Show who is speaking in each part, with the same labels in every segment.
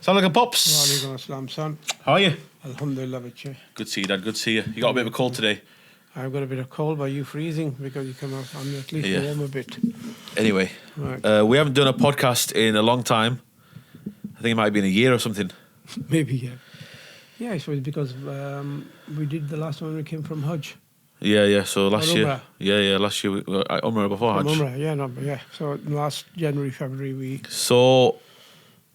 Speaker 1: Salaam, Pops.
Speaker 2: Walaikum assalam, son.
Speaker 1: How are you?
Speaker 2: Alhamdulillah, with you.
Speaker 1: Good to see you, Dad. Good to see you. You got a bit of a cold today.
Speaker 2: I've got a bit of cold, but you freezing because you come out on at least warm a bit.
Speaker 1: Anyway,
Speaker 2: Right.
Speaker 1: we haven't done a podcast in a long time. I think it might have been a year or something.
Speaker 2: Maybe, yeah. Yeah, I suppose because we did the last one we came from Hajj.
Speaker 1: Yeah. So last year.
Speaker 2: Umrah.
Speaker 1: Last year. Umrah before
Speaker 2: From
Speaker 1: Hajj.
Speaker 2: Umrah, yeah. So last January, February, we...
Speaker 1: So,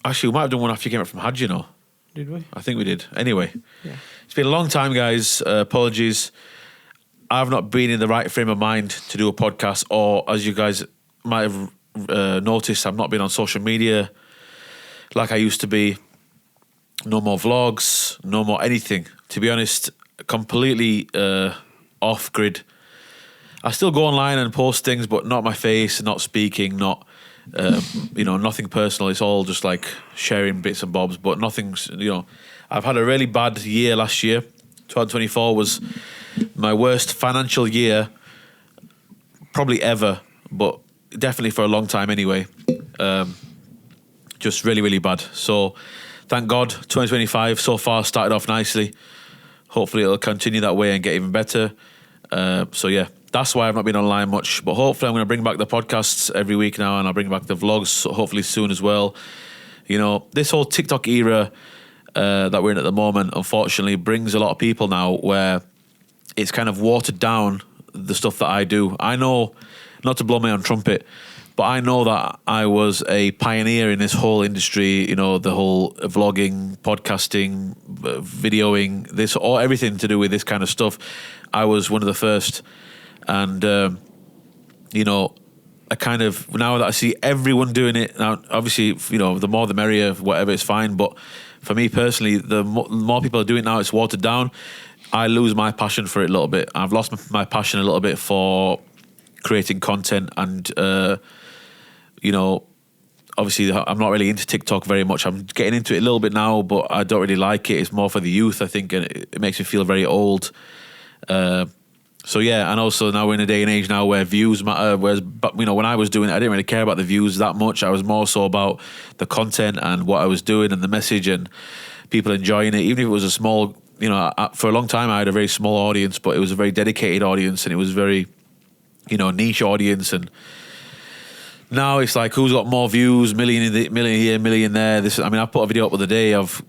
Speaker 1: actually, we might have done one after you came back from Hajj, you know.
Speaker 2: Did we?
Speaker 1: I think we did. Anyway,
Speaker 2: Yeah.
Speaker 1: it's been a long time, guys. Apologies. I've not been in the right frame of mind to do a podcast, or as you guys might have noticed, I've not been on social media like I used to be. No more vlogs, no more anything. To be honest, completely off grid. I still go online and post things, but not my face, not speaking, not nothing personal. It's all just like sharing bits and bobs, but nothing's. I've had a really bad year last year. 2024 was my worst financial year probably ever, but definitely for a long time anyway. Just really, really bad. So thank God 2025 so far started off nicely. Hopefully it'll continue that way and get even better. So yeah, that's why I've not been online much, but hopefully I'm going to bring back the podcasts every week now, and I'll bring back the vlogs hopefully soon as well. You know, this whole TikTok era that we're in at the moment, unfortunately, brings a lot of people now where it's kind of watered down the stuff that I do. I know, not to blow my own trumpet, but I know that I was a pioneer in this whole industry, you know, the whole vlogging, podcasting, videoing, everything to do with this kind of stuff. I was one of the first. And, I kind of, now that I see everyone doing it, now obviously, the more the merrier, whatever, it's fine. But for me personally, the more people are doing it now, it's watered down. I lose my passion for it a little bit. I've lost my passion a little bit for creating content, and obviously I'm not really into TikTok very much. I'm getting into it a little bit now, but I don't really like it. It's more for the youth, I think, and it makes me feel very old. So yeah, and also now we're in a day and age now where views matter. Whereas, when I was doing it, I didn't really care about the views that much. I was more so about the content and what I was doing and the message and people enjoying it. Even if it was a small, for a long time I had a very small audience, but it was a very dedicated audience, and it was very, niche audience. And now it's like, who's got more views? Million here, million there. I put a video up the other day of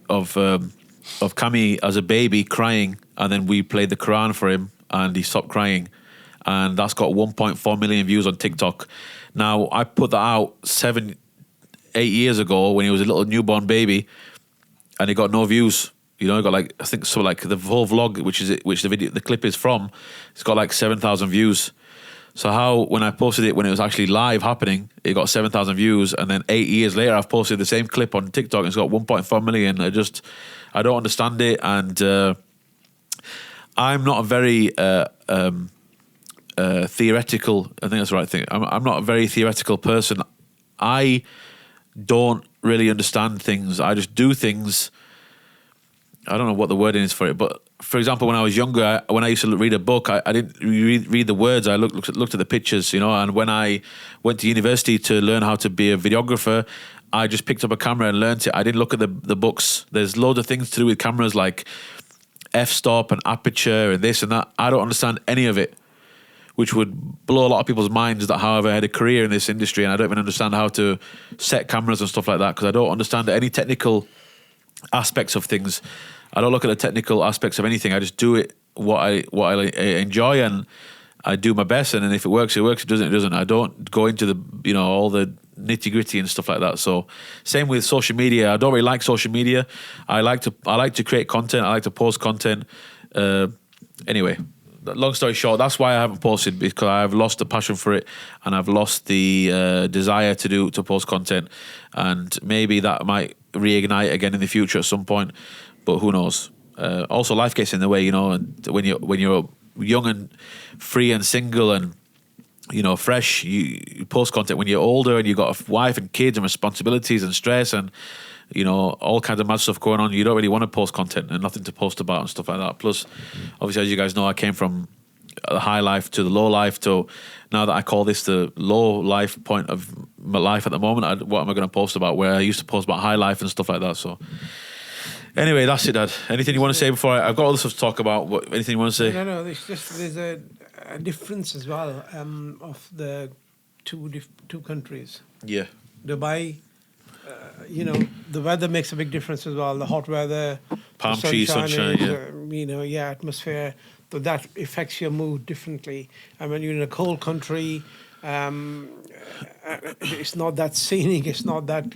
Speaker 1: Kami as a baby crying, and then we played the Quran for him, and he stopped crying, and that's got 1.4 million views on TikTok. Now, I put that out 7-8 years ago when he was a little newborn baby, and it got no views. It got the whole vlog, which the clip is from, it's got like 7,000 views. So how, when I posted it when it was actually live happening, it got 7,000 views, and then 8 years later I've posted the same clip on TikTok and it's got 1.4 million. I don't understand it, and I'm not a very theoretical. I think that's the right thing. I'm not a very theoretical person. I don't really understand things. I just do things. I don't know what the wording is for it, but for example, when I was younger, when I used to read a book, I didn't read the words. I looked at the pictures, and when I went to university to learn how to be a videographer, I just picked up a camera and learned it. I didn't look at the books. There's loads of things to do with cameras, like f-stop and aperture and this and that. I don't understand any of it, which would blow a lot of people's minds, that however I had a career in this industry, and I don't even understand how to set cameras and stuff like that, because I don't understand any technical aspects of things. I don't look at the technical aspects of anything. I just do it what I enjoy, and I do my best, and then if it works, it works. If it doesn't, it doesn't. I don't go into the all the nitty gritty and stuff like that. So same with social media. I don't really like social media. I like to create content. I like to post content. Anyway, long story short, that's why I haven't posted, because I've lost the passion for it, and I've lost the desire to post content, and maybe that might reignite again in the future at some point, but who knows. Also, life gets in the way, and when you're young and free and single and fresh, you post content. When you're older and you've got a wife and kids and responsibilities and stress and all kinds of mad stuff going on, you don't really want to post content and nothing to post about and stuff like that. Plus, obviously, as you guys know, I came from the high life to the low life to now that I call this the low life point of my life at the moment. What am I going to post about? Where I used to post about high life and stuff like that. So anyway, that's it, Dad. Anything you want to say before I've got other stuff to talk about? Anything you want to say?
Speaker 2: No. There's a difference as well of the two countries.
Speaker 1: Yeah.
Speaker 2: Dubai, the weather makes a big difference as well. The hot weather,
Speaker 1: Palm
Speaker 2: the
Speaker 1: trees, sunshine,
Speaker 2: atmosphere. So that affects your mood differently. And when you're in a cold country, it's not that scenic. It's not that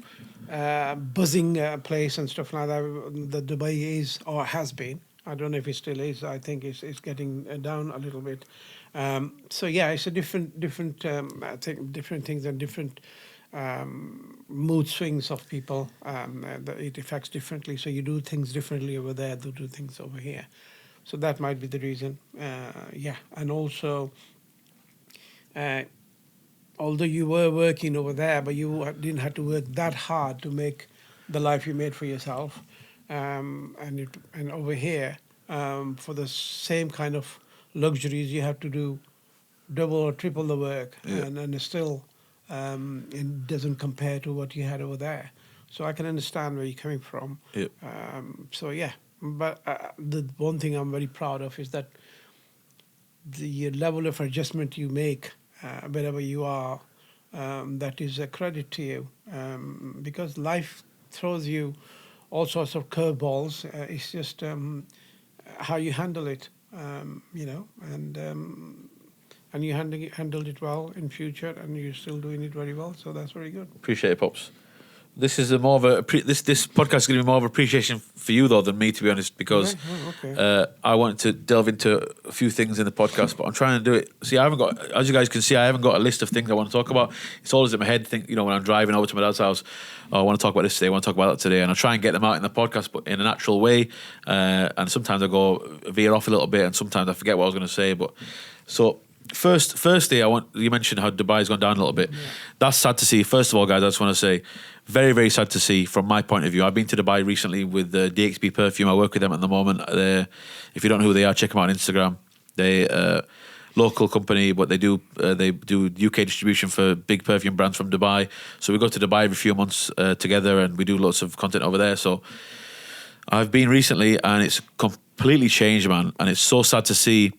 Speaker 2: buzzing place and stuff like that. The Dubai is or has been. I don't know if it still is. I think it's getting down a little bit. It's a different. I think different things and different mood swings of people. It affects differently. So you do things differently over there. They do things over here. So that might be the reason. And also, although you were working over there, but you didn't have to work that hard to make the life you made for yourself. And over here, for the same kind of luxuries, you have to do double or triple the work, and still it doesn't compare to what you had over there. So I can understand where you're coming from. Yep. But the one thing I'm very proud of is that the level of adjustment you make wherever you are, that is a credit to you, because life throws you all sorts of curveballs. It's just how you handle it, and you handled it well in future, and you're still doing it very well. So that's very good.
Speaker 1: Appreciate it, Pops. This is more of this podcast is going to be more of appreciation for you though than me, to be honest, because I wanted to delve into a few things in the podcast, but I'm trying to do it. See, I haven't got, as you guys can see, I haven't got a list of things I want to talk about. It's always in my head. When I'm driving over to my dad's house, I want to talk about this today, I want to talk about that today, and I try and get them out in the podcast, but in a natural way. And sometimes I veer off a little bit, and sometimes I forget what I was going to say. But so. Firstly, you mentioned how Dubai's gone down a little bit. Yeah. That's sad to see. First of all, guys, I just want to say, very, very sad to see from my point of view. I've been to Dubai recently with DXB Perfume. I work with them at the moment. If you don't know who they are, check them out on Instagram. They local company, but they do UK distribution for big perfume brands from Dubai. So we go to Dubai every few months together, and we do lots of content over there. So I've been recently, and it's completely changed, man. And it's so sad to see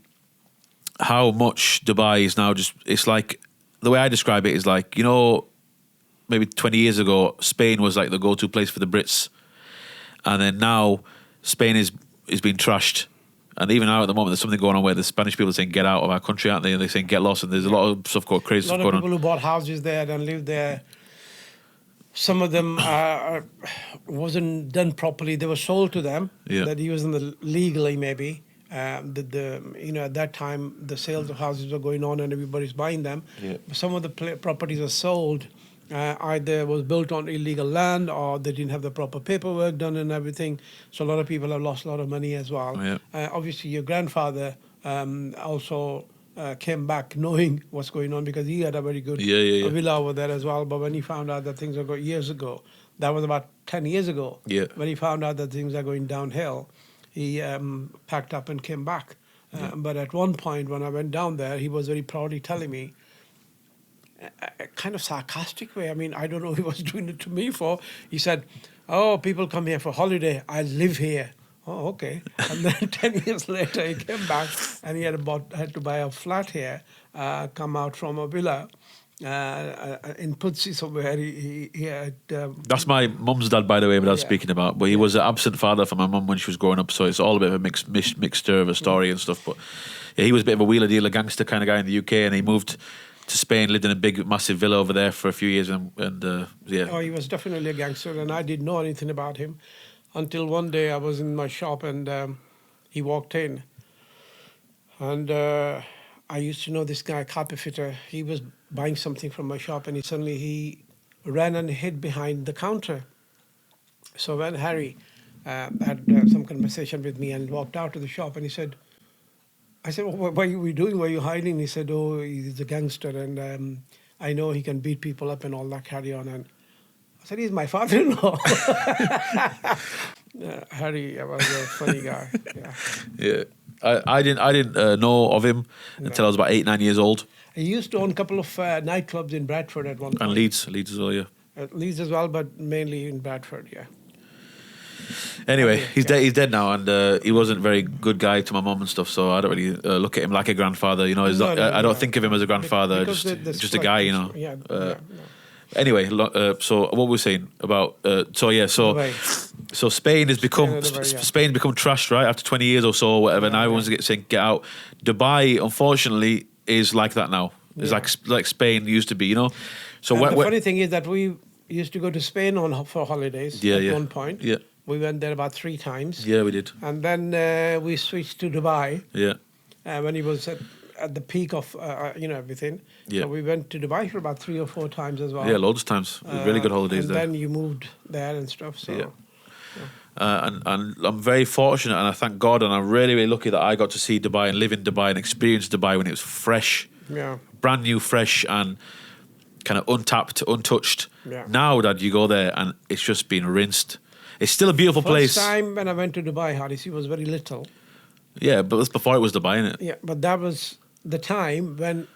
Speaker 1: how much Dubai is now it's like, the way I describe it is like, maybe 20 years ago, Spain was like the go-to place for the Brits. And then now Spain is being trashed. And even now at the moment, there's something going on where the Spanish people are saying, get out of our country, aren't they? And they're saying, get lost. And there's a lot of stuff going crazy. A lot of people
Speaker 2: who bought houses there and lived there. Some of them wasn't done properly. They were sold to them. Yeah. That wasn't legally maybe. At that time, the sales of houses were going on and everybody's buying them. Yeah. Some of the properties are sold, either was built on illegal land or they didn't have the proper paperwork done and everything. So a lot of people have lost a lot of money as well. Yeah. Obviously, your grandfather also came back knowing what's going on because he had a very good villa over there as well. But when he found out that things were going years ago, that was about 10 years ago, when he found out that things are going downhill, he packed up and came back. But at one point when I went down there, he was very proudly telling me, a kind of sarcastic way. I mean, I don't know what he was doing it to me for. He said, oh, people come here for holiday. I live here. Oh, okay. And then 10 years later, he came back and he had to buy a flat here, come out from a villa in Putsi somewhere. He had...
Speaker 1: That's my mum's dad, by the way, but I was speaking about. But he was an absent father for my mum when she was growing up, so it's all a bit of a mixture of a story and stuff. But yeah, he was a bit of a wheeler dealer gangster kind of guy in the UK, and he moved to Spain, lived in a big, massive villa over there for a few years, and
Speaker 2: Oh, he was definitely a gangster, and I didn't know anything about him until one day I was in my shop and he walked in. And I used to know this guy, carpet fitter. He was buying something from my shop, and he ran and hid behind the counter. So when Harry had some conversation with me and walked out to the shop, and I said, what are you doing? Why are you hiding? He said, oh, he's a gangster, and I know he can beat people up and all that, carry on. And I said, he's my father-in-law. Harry was a funny guy.
Speaker 1: Yeah. I didn't know of him until I was about 8-9 years old.
Speaker 2: He used to own a couple of nightclubs in Bradford at one point.
Speaker 1: And Leeds as well, yeah.
Speaker 2: Leeds as well, but mainly in Bradford, yeah.
Speaker 1: Anyway, he's dead now, and he wasn't a very good guy to my mum and stuff. So I don't really look at him like a grandfather. You know, I don't think of him as a grandfather. Just a guy, you know.
Speaker 2: Yeah.
Speaker 1: Anyway, so what were we saying about? So Spain has become trashed, right, after 20 years or so, or whatever. Now everyone's saying get out. Dubai, unfortunately, is like that now. It's like Spain used to be, you know. So
Speaker 2: the funny thing is that we used to go to Spain for holidays at one point.
Speaker 1: Yeah.
Speaker 2: We went there about 3 times.
Speaker 1: Yeah, we did.
Speaker 2: And then we switched to Dubai.
Speaker 1: Yeah.
Speaker 2: When he was at the peak of everything.
Speaker 1: Yeah.
Speaker 2: So we went to Dubai for about 3 or 4 times as well.
Speaker 1: Yeah, loads of times. Really good holidays there.
Speaker 2: And then you moved there and stuff. So.
Speaker 1: Yeah. And I'm very fortunate, and I thank God, and I'm really, really lucky that I got to see Dubai and live in Dubai and experience Dubai when it was fresh, brand new, fresh, and kind of untapped, untouched.
Speaker 2: Yeah.
Speaker 1: Now, Dad, you go there and it's just been rinsed. It's still a beautiful place.
Speaker 2: First time when I went to Dubai, Harris, he was very little.
Speaker 1: Yeah, but that's before it was Dubai, innit?
Speaker 2: Yeah, but that was the time when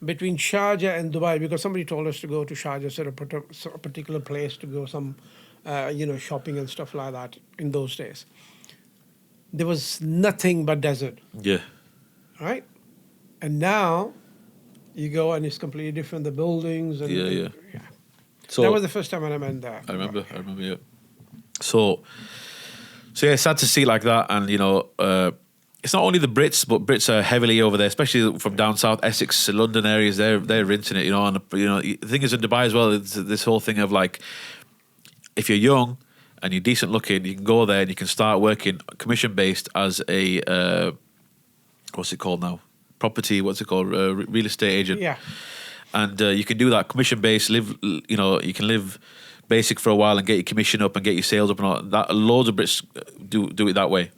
Speaker 2: between Sharjah and Dubai, because somebody told us to go to Sharjah, so a particular place to go some, shopping and stuff like that in those days. There was nothing but desert.
Speaker 1: Yeah.
Speaker 2: Right? And now you go and it's completely different, the buildings. And
Speaker 1: Yeah. So
Speaker 2: that was the first time when I went there.
Speaker 1: I remember, yeah. So yeah, sad to see like that, and it's not only the Brits, but Brits are heavily over there, especially from down south, Essex, London areas. They're rinsing it, and the thing is in Dubai as well. It's this whole thing of like, if you're young and you're decent looking, you can go there and you can start working commission based as a what's it called now? Real estate agent.
Speaker 2: Yeah.
Speaker 1: And you can do that commission based. You can live basic for a while and get your commission up and get your sales up and all that. Loads of Brits do it that way.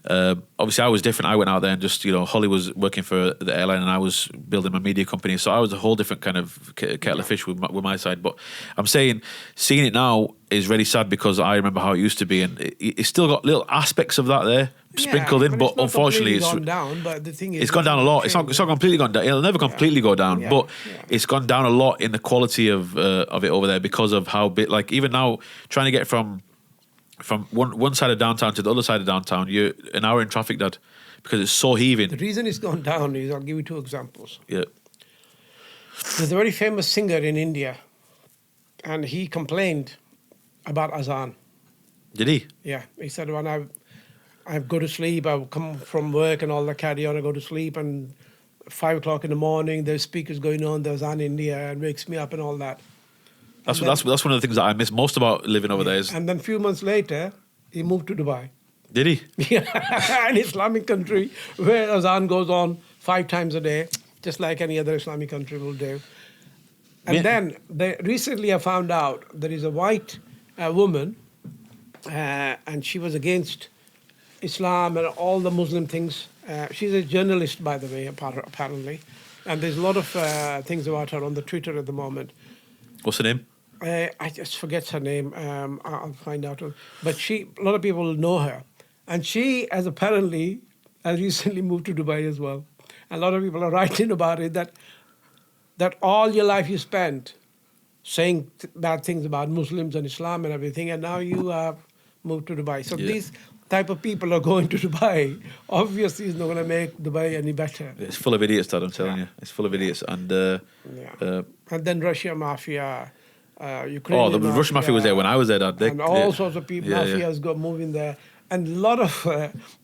Speaker 1: Obviously, I was different. I went out there and just, Holly was working for the airline and I was building my media company. So I was a whole different kind of kettle of fish with my side. But I'm saying, seeing it now is really sad because I remember how it used to be, and it's still got little aspects of that there sprinkled in. But unfortunately, it's
Speaker 2: gone down. But the thing is,
Speaker 1: it's gone down a lot. It's not completely gone down. It'll never completely go down, but it's gone down a lot in the quality of it over there because of how big. Like even now, trying to get from one side of downtown to the other side of downtown, you're an hour in traffic, Dad, because it's so heaving.
Speaker 2: The reason it's gone down is, I'll give you 2 examples.
Speaker 1: Yeah.
Speaker 2: There's a very famous singer in India, and he complained about azan.
Speaker 1: Did he?
Speaker 2: Yeah. He said, when I go to sleep, I come from work and all that carry on, I go to sleep, and 5 o'clock in the morning, there's speakers going on, there's azan in India, and wakes me up and all that.
Speaker 1: That's one of the things that I miss most about living over there. Is
Speaker 2: and then a few months later, he moved to Dubai.
Speaker 1: Did he?
Speaker 2: Yeah, an Islamic country where azan goes on 5 times a day, just like any other Islamic country will do. And then recently I found out there is a white woman, and she was against Islam and all the Muslim things. She's a journalist, by the way, apparently. And there's a lot of things about her on the Twitter at the moment.
Speaker 1: What's her name?
Speaker 2: I just forget her name. I'll find out. But a lot of people know her. And she has recently moved to Dubai as well. And a lot of people are writing about it, that all your life you spent saying bad things about Muslims and Islam and everything, and now you have moved to Dubai. So these type of people are going to Dubai. Obviously, it's not going to make Dubai any better.
Speaker 1: It's full of idiots, Dad, I'm telling you. It's full of idiots. And
Speaker 2: and then Russia Mafia, Ukraine.
Speaker 1: Oh, the Russian Mafia was there when I was there, Dad.
Speaker 2: And all sorts of people, mafias go moving there. And a lot of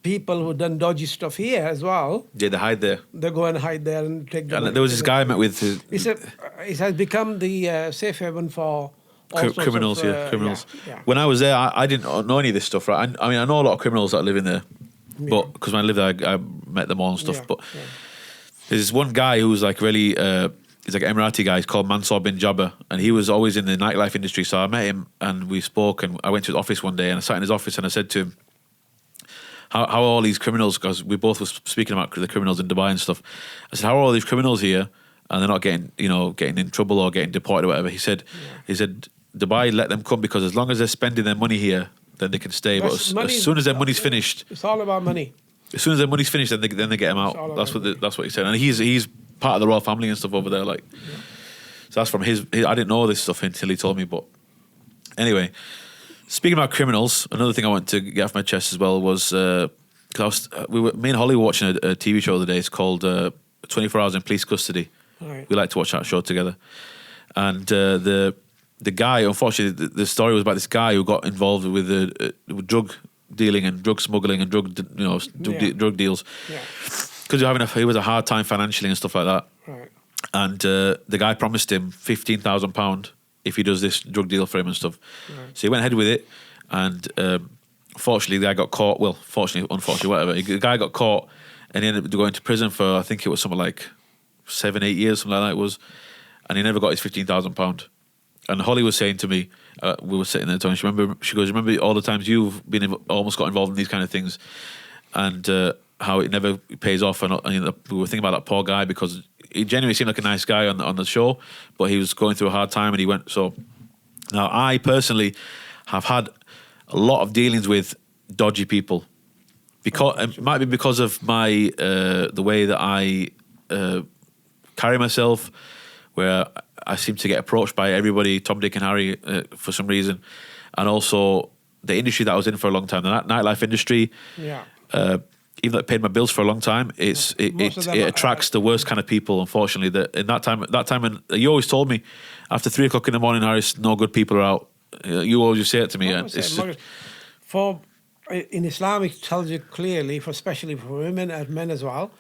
Speaker 2: people who've done dodgy stuff here as well.
Speaker 1: Yeah, they hide there.
Speaker 2: They go and hide there and take the money.
Speaker 1: There was this guy I met with.
Speaker 2: It has become the safe haven for
Speaker 1: criminals. Yeah. When I was there, I didn't know any of this stuff, right? I mean, I know a lot of criminals that live in there, but because when I lived there, I met them all and stuff. But there's this one guy who's like really, he's like an Emirati guy. He's called Mansour bin Jabbar, and he was always in the nightlife industry. So I met him and we spoke, and I went to his office one day and I sat in his office and I said to him, how are all these criminals, because we both were speaking about the criminals in Dubai and stuff. I said, how are all these criminals here and they're not getting in trouble or getting deported or whatever? He said, Dubai, let them come, because as long as they're spending their money here, then they can stay. But as soon as their money's finished...
Speaker 2: It's all about money.
Speaker 1: As soon as their money's finished, then they get him out. That's what he said. And he's part of the royal family and stuff over there. Like, so that's from his. I didn't know this stuff until he told me. But anyway, speaking about criminals, another thing I want to get off my chest as well was because me and Holly were watching a TV show the other day. It's called 24 Hours in Police Custody. Right. We like to watch that show together. And the guy, unfortunately, the story was about this guy who got involved with drug dealing and drug smuggling and drug deals because he was a hard time financially and stuff like that.
Speaker 2: Right.
Speaker 1: And the guy promised him £15,000 if he does this drug deal for him and stuff. Right. So he went ahead with it, and fortunately the guy got caught. Well, unfortunately, whatever. The guy got caught and he ended up going to prison for, I think it was something like 7-8 years, something like that it was, and he never got his £15,000. And Holly was saying to me, we were sitting there talking, she goes, remember all the times you've been almost got involved in these kind of things, and how it never pays off. And we were thinking about that poor guy, because he genuinely seemed like a nice guy on the show, but he was going through a hard time, and he went. So now I personally have had a lot of dealings with dodgy people, because it might be because of my the way that I carry myself, where I seem to get approached by everybody, Tom, Dick and Harry, for some reason. And also the industry that I was in for a long time, the nightlife industry, even though it paid my bills for a long time, it attracts the worst kind of people, unfortunately. That time, and you always told me, after 3 o'clock in the morning, Harris, no good people are out. You always say it to me.
Speaker 2: In Islam, it tells you clearly, especially for women and men as well,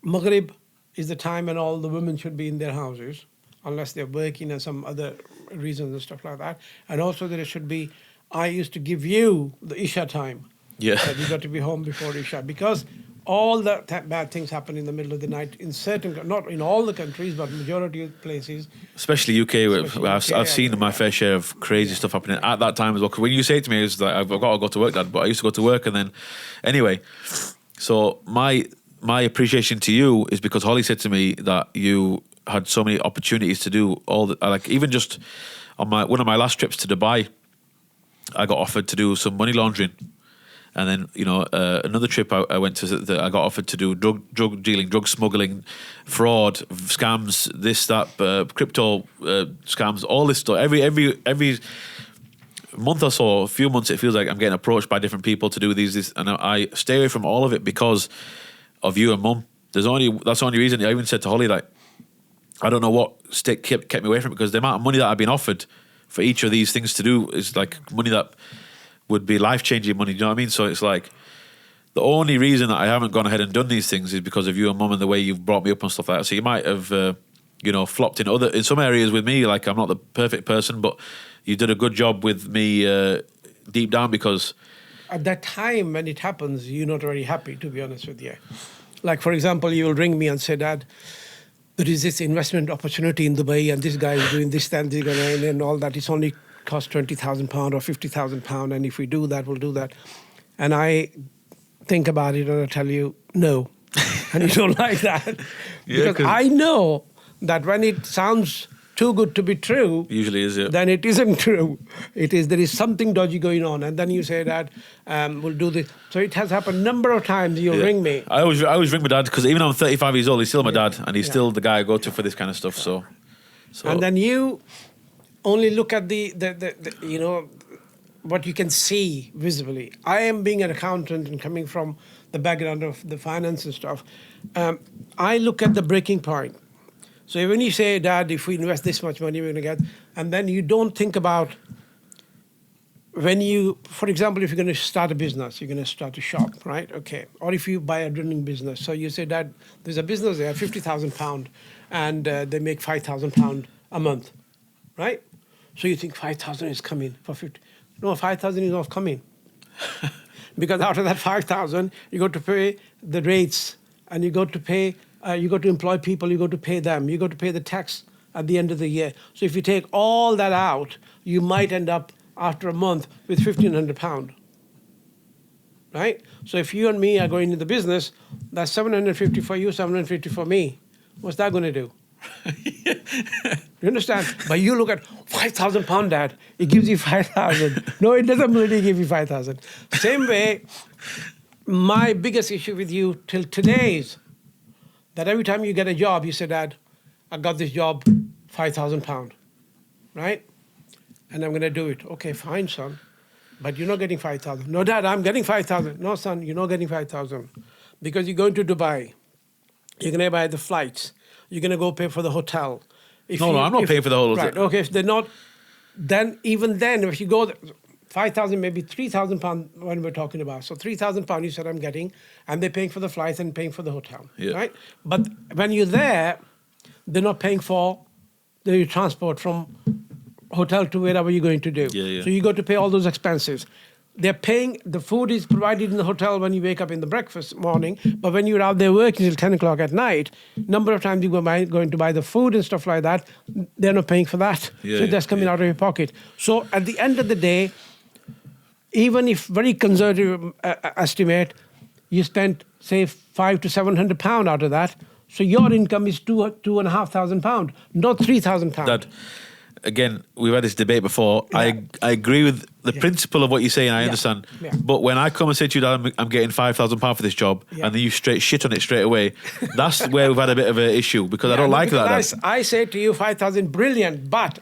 Speaker 2: Maghrib is the time when all the women should be in their houses, unless they're working and some other reasons and stuff like that. And also there should be, I used to give you the Isha time.
Speaker 1: Yeah.
Speaker 2: You got to be home before Isha, because all the bad things happen in the middle of the night in certain, not in all the countries, but majority of places.
Speaker 1: Especially UK, where I've seen my fair share of crazy stuff happening at that time as well. Because when you say it to me, it's like, I've got to go to work, Dad, but I used to go to work, and then, anyway, so my appreciation to you is because Holly said to me that you had so many opportunities to do all the, like, even just on one of my last trips to Dubai, I got offered to do some money laundering. And then, another trip I went to, I got offered to do drug dealing, drug smuggling, fraud, scams, this, that, crypto scams, all this stuff. Every month or so, a few months, it feels like I'm getting approached by different people to do this, and I stay away from all of it because of you and Mum. That's the only reason. I even said to Holly, like, I don't know what kept me away from it, because the amount of money that I've been offered for each of these things to do is like money that would be life-changing money, do you know what I mean? So it's like, the only reason that I haven't gone ahead and done these things is because of you and Mum and the way you've brought me up and stuff like that. So you might have, flopped in some areas with me, like I'm not the perfect person, but you did a good job with me deep down, because
Speaker 2: at that time when it happens, you're not very happy, to be honest with you. Like, for example, you will ring me and say, Dad, there is this investment opportunity in Dubai, and this guy is doing this, and all that. It's only cost £20,000 or £50,000, and if we do that, we'll do that. And I think about it, and I tell you, no. And you don't like that. Because I know that when it sounds too good to be true,
Speaker 1: usually is it?
Speaker 2: Then it isn't true. There is something dodgy going on, and then you say that we'll do this. So it has happened a number of times. You'll ring me.
Speaker 1: I always ring my dad, because even though I'm 35 years old, he's still my dad, and he's still the guy I go to for this kind of stuff. So
Speaker 2: and then you only look at the what you can see visibly. I am being an accountant and coming from the background of the finance and stuff. I look at the breaking point. So when you say, Dad, if we invest this much money, we're going to get, and then you don't think about when you, for example, if you're going to start a business, you're going to start a shop, right? Okay. Or if you buy a running business. So you say, Dad, there's a business there, £50,000, and they make £5,000 a month, right? So you think 5,000 is coming for 50. No, 5,000 is not coming. Because after that 5,000, you got to pay the rates, and you got to pay, you got to employ people, you got to pay them, you got to pay the tax at the end of the year. So if you take all that out, you might end up after a month with £1,500. Right? So if you and me are going into the business, that's 750 for you, 750 for me. What's that going to do? You understand? But you look at £5,000, Dad. It gives you 5,000. No, it doesn't really give you 5,000. Same way, my biggest issue with you till today is that every time you get a job, you say, Dad, I got this job, £5,000, right? And I'm going to do it. Okay, fine, son. But you're not getting 5,000. No, Dad, I'm getting 5,000. No, son, you're not getting 5,000. Because you're going to Dubai. You're going to buy the flights. You're going to go pay for the hotel.
Speaker 1: I'm not paying for the whole hotel.
Speaker 2: Right, okay, if they're not, then even then, if you go, 5,000, maybe £3,000 when we're talking about. So £3,000 you said I'm getting, and they're paying for the flights and paying for the hotel, right? But when you're there, they're not paying for the transport from hotel to wherever you're going to do. So you got to pay all those expenses. They're paying, the food is provided in the hotel when you wake up in the breakfast morning, but when you're out there working till 10 o'clock at night, number of times you're going to buy the food and stuff like that, they're not paying for that. So that's coming out of your pocket. So at the end of the day, even if very conservative estimate, you spent, say, £500 to £700 out of that, so your income is £2,500, not £3,000.
Speaker 1: Dad, again, we've had this debate before. I agree with the principle of what you're saying. I understand. But when I come and say to you, Dad, I'm getting £5,000 for this job, and then you straight shit on it straight away, that's where we've had a bit of an issue, because I don't like that.
Speaker 2: I say to you, 5,000, brilliant, but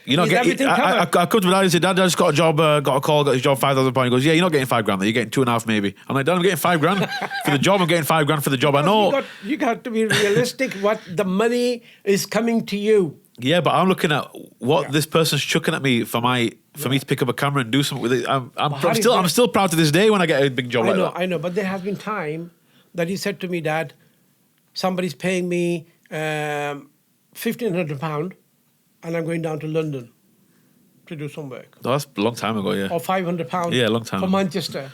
Speaker 1: you're not getting everything covered. I come to my dad and say, Dad, I just got a job, got a call, got this job, £5,000. He goes, yeah, you're not getting £5,000. You're getting 2.5 maybe. I'm like, Dad, I'm getting £5,000 for the job. I'm getting £5,000 for the job. I know.
Speaker 2: You got to be realistic. What the money is coming to you.
Speaker 1: Yeah, but I'm looking at what this person's chucking at me for me to pick up a camera and do something with it. I'm still proud to this day when I get a big job like that.
Speaker 2: I know, but there has been time that he said to me, Dad, somebody's paying me £1,500 and I'm going down to London to do some work.
Speaker 1: Oh, that's a long time ago, yeah.
Speaker 2: Or £500
Speaker 1: yeah, a long time
Speaker 2: for
Speaker 1: ago.
Speaker 2: Manchester.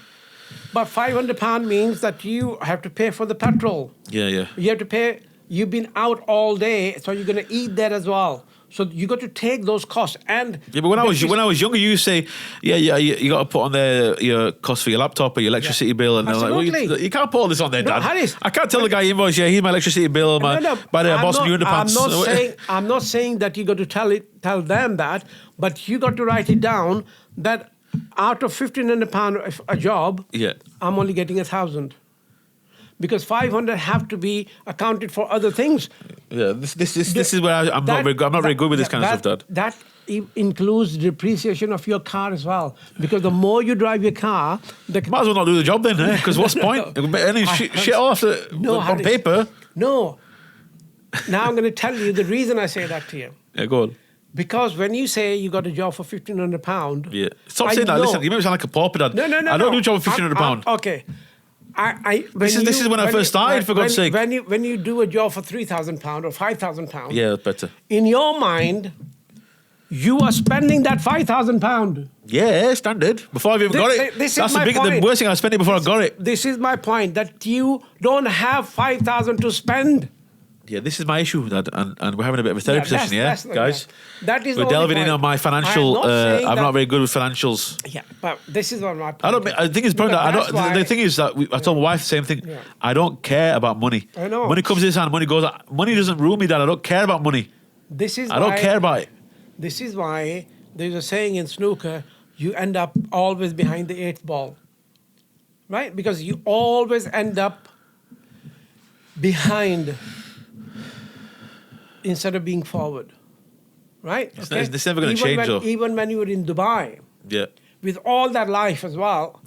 Speaker 2: But £500 means that you have to pay for the petrol.
Speaker 1: Yeah.
Speaker 2: You have to pay. You've been out all day, so you're going to eat there as well. So you got to take those costs. And
Speaker 1: but when I was younger, you say, you got to put on there your cost for your laptop or your electricity bill, and they're like, well, you can't put all this on there, Dad.
Speaker 2: Harris,
Speaker 1: I can't tell the guy invoice, here's my electricity bill, by the boss new underpants.
Speaker 2: I'm not saying that you got to tell them that, but you got to write it down that out of £1,500 a job, I'm only getting 1,000. Because 500 have to be accounted for other things.
Speaker 1: Yeah, this is where I'm not very good with this kind of stuff, Dad.
Speaker 2: That includes depreciation of your car as well. Because the more you drive your car,
Speaker 1: might as well not do the job then, because what's the point? Any shit off on paper.
Speaker 2: No. Now I'm going to tell you the reason I say that to you.
Speaker 1: Yeah, go on.
Speaker 2: Because when you say you got a job for £1,500,
Speaker 1: stop saying that. Listen, you make me sound like a pauper, Dad.
Speaker 2: No.
Speaker 1: I don't do a job for £1,500.
Speaker 2: Okay.
Speaker 1: This is when I first started, for God's sake.
Speaker 2: When you do a job for £3,000 or £5,000,
Speaker 1: yeah, that's better.
Speaker 2: In your mind, you are spending that £5,000.
Speaker 1: Yeah, standard. Before I've even got it. That's the worst thing. I spent it before I got it.
Speaker 2: This is my point, that you don't have £5,000 to spend.
Speaker 1: Yeah, this is my issue, Dad, and we're having a bit of a therapy session, guys.
Speaker 2: That is
Speaker 1: we're delving in on my financial. I'm not very good with financials.
Speaker 2: Yeah, but this is what my point.
Speaker 1: I think it's probably. The thing is that I told my wife the same thing. Yeah. I don't care about money.
Speaker 2: I know.
Speaker 1: Money comes in this hand, money goes out. Money doesn't rule me, Dad. I don't care about money. I don't care about it.
Speaker 2: This is why there's a saying in snooker: you end up always behind the 8th ball, right? Because you always end up behind instead of being forward, right?
Speaker 1: It's never going to change, though.
Speaker 2: Even when you were in Dubai, with all that life as well,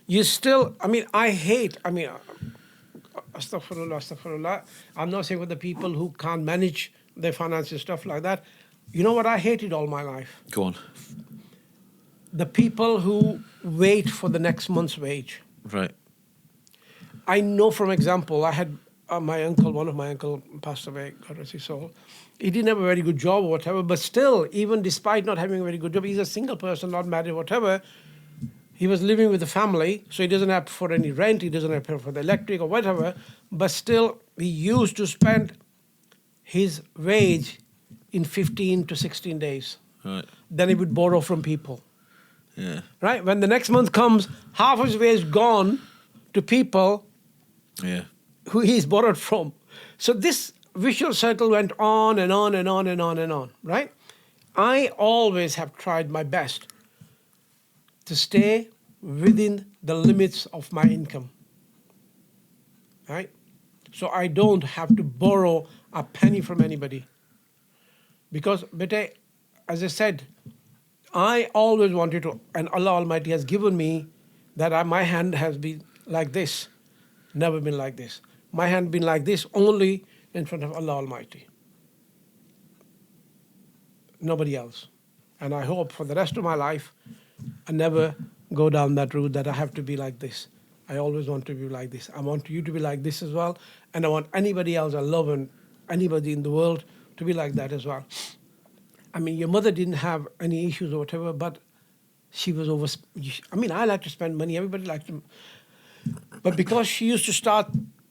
Speaker 2: you still, astaghfirullah. I'm not saying for the people who can't manage their finances, stuff like that. You know what I hated all my life?
Speaker 1: Go on.
Speaker 2: The people who wait for the next month's wage.
Speaker 1: Right.
Speaker 2: I know, from example, I had one of my uncle passed away, God rest his soul. He didn't have a very good job or whatever, but still, even despite not having a very good job, he's a single person, not married, whatever. He was living with the family, so he doesn't have to pay for any rent, he doesn't have to pay for the electric or whatever, but still, he used to spend his wage in 15 to 16 days.
Speaker 1: Right.
Speaker 2: Then he would borrow from people.
Speaker 1: Yeah.
Speaker 2: Right? When the next month comes, half of his wage gone to people who he's borrowed from. So this vicious circle went on and on and on and on and on, right? I always have tried my best to stay within the limits of my income. right? So I don't have to borrow a penny from anybody. Because, bete, as I said, I always wanted to, and Allah Almighty has given me that my hand has been like this, never been like this. My hand been like this only in front of Allah Almighty. Nobody else. And I hope for the rest of my life, I never go down that route that I have to be like this. I always want to be like this. I want you to be like this as well. And I want anybody else I love and anybody in the world to be like that as well. I mean, your mother didn't have any issues or whatever, but she was over. I mean, I like to spend money. Everybody likes to. But because she used to start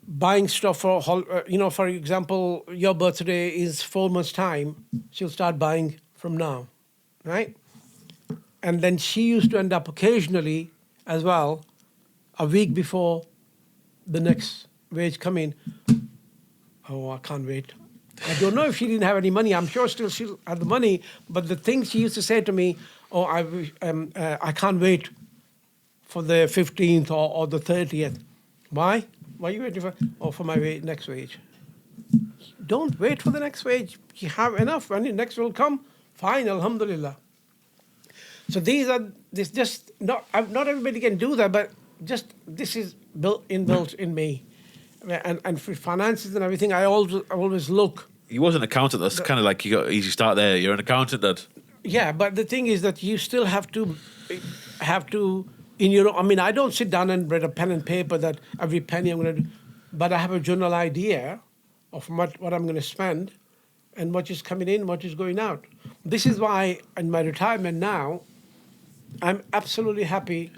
Speaker 2: buying stuff for, for example, your birthday is 4 months' time, she'll start buying from now, right? And then she used to end up occasionally as well, a week before the next wage come in. Oh, I can't wait. I don't know if she didn't have any money. I'm sure still she had the money. But the thing she used to say to me, oh, I can't wait for the 15th or the 30th. Why? Why are you waiting for? Oh, for my next wage. Don't wait for the next wage. You have enough. When the next will come, fine, alhamdulillah. So this just, not everybody can do that, but just this is built in me. And for finances and everything, I always look.
Speaker 1: You was an accountant. That's kind of like you got an easy start there. You're an accountant, Dad.
Speaker 2: Yeah, but the thing is that you still have to in your. I mean, I don't sit down and write a pen and paper that every penny I'm going to do, but I have a general idea of what I'm going to spend, and what is coming in, what is going out. This is why in my retirement now, I'm absolutely happy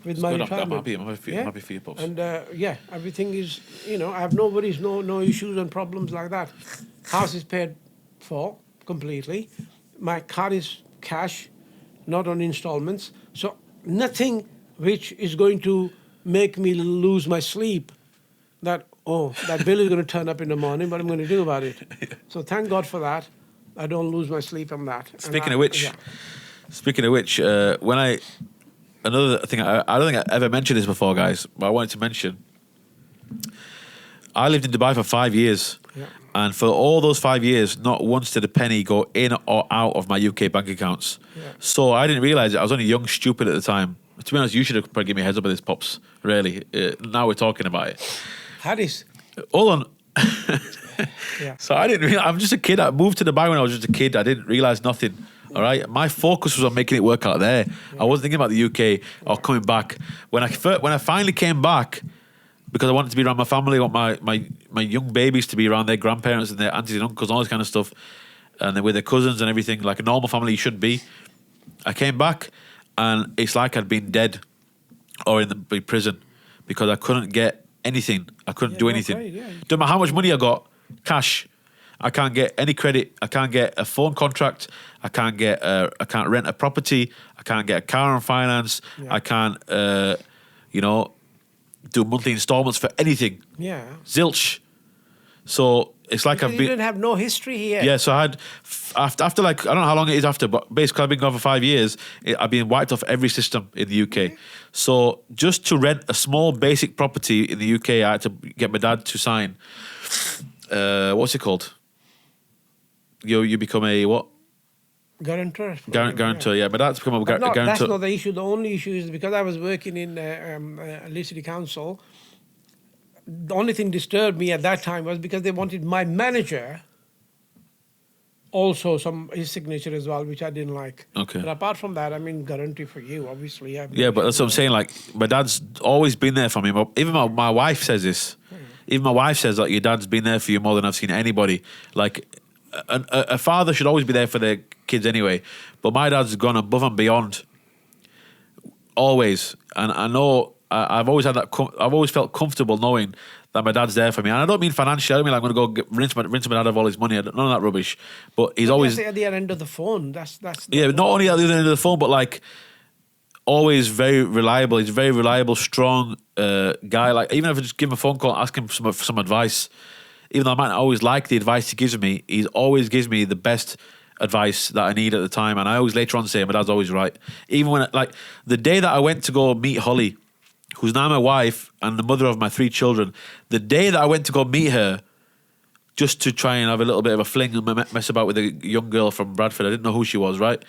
Speaker 2: with my retirement.
Speaker 1: I'm happy for you, Pops.
Speaker 2: And everything is, I have no worries, no issues and problems like that. House is paid for completely. My car is cash, not on installments. So nothing which is going to make me lose my sleep. That bill is going to turn up in the morning, what am I going to do about it? So thank God for that. I don't lose my sleep on that.
Speaker 1: Speaking of which, another thing, I don't think I ever mentioned this before, guys, but I wanted to mention. I lived in Dubai for 5 years, and for all those 5 years, not once did a penny go in or out of my UK bank accounts. Yeah. So I didn't realise it. I was only young, stupid at the time. To be honest, you should have probably given me a heads up of this, Pops, really. Now we're talking about it.
Speaker 2: Harris.
Speaker 1: Hold on.
Speaker 2: Yeah.
Speaker 1: So I didn't realize, I'm just a kid. I moved to Dubai when I was just a kid. I didn't realise nothing. All right, my focus was on making it work out there. I wasn't thinking about the UK or coming back. When I finally came back, because I wanted to be around my family, I want my young babies to be around their grandparents and their aunties and uncles, all this kind of stuff, and then with their cousins and everything, like a normal family should be. I came back, and it's like I'd been dead or in the prison because I couldn't get anything. I couldn't do anything. Right, Don't matter how much money I got, cash. I can't get any credit. I can't get a phone contract. I can't rent a property. I can't get a car on finance. Yeah. I can't, do monthly installments for anything. Yeah. Zilch. So it's like
Speaker 2: you didn't have no history here.
Speaker 1: Yeah. So I had after like, I don't know how long it is after, but basically I've been gone for 5 years. I've been wiped off every system in the UK. Okay. So just to rent a small basic property in the UK, I had to get my dad to sign. What's it called? You become a what?
Speaker 2: Guarantor.
Speaker 1: Guarantor, yeah. But that's become a guarantor.
Speaker 2: That's not the issue. The only issue is because I was working in Leeds City Council, the only thing disturbed me at that time was because they wanted my manager also his signature as well, which I didn't like. Okay. But apart from that, I mean, guarantee for you, obviously.
Speaker 1: Yeah, but that's what I'm saying. Like, my dad's always been there for me. Even my wife says this. Even my wife says that your dad's been there for you more than I've seen anybody. Like, a father should always be there for their kids anyway, but my dad's gone above and beyond, always. And I know I've always had that. I've always felt comfortable knowing that my dad's there for me. And I don't mean financially. I don't mean like I'm going to go rinse my dad of all his money. None of that rubbish. But he's always
Speaker 2: at the other end of the phone. That's
Speaker 1: yeah. Not only at the other end of the phone, but like always very reliable. He's a very reliable, strong guy. Like even if I just give him a phone call, and ask him for some advice. Even though I might not always like the advice he gives me, he always gives me the best advice that I need at the time. And I always later on say, my dad's always right. Even when, like, the day that I went to go meet Holly who's now my wife and the mother of my 3 children, the day that I went to go meet her, just to try and have a little bit of a fling and mess about with a young girl from Bradford. I didn't know who she was, right?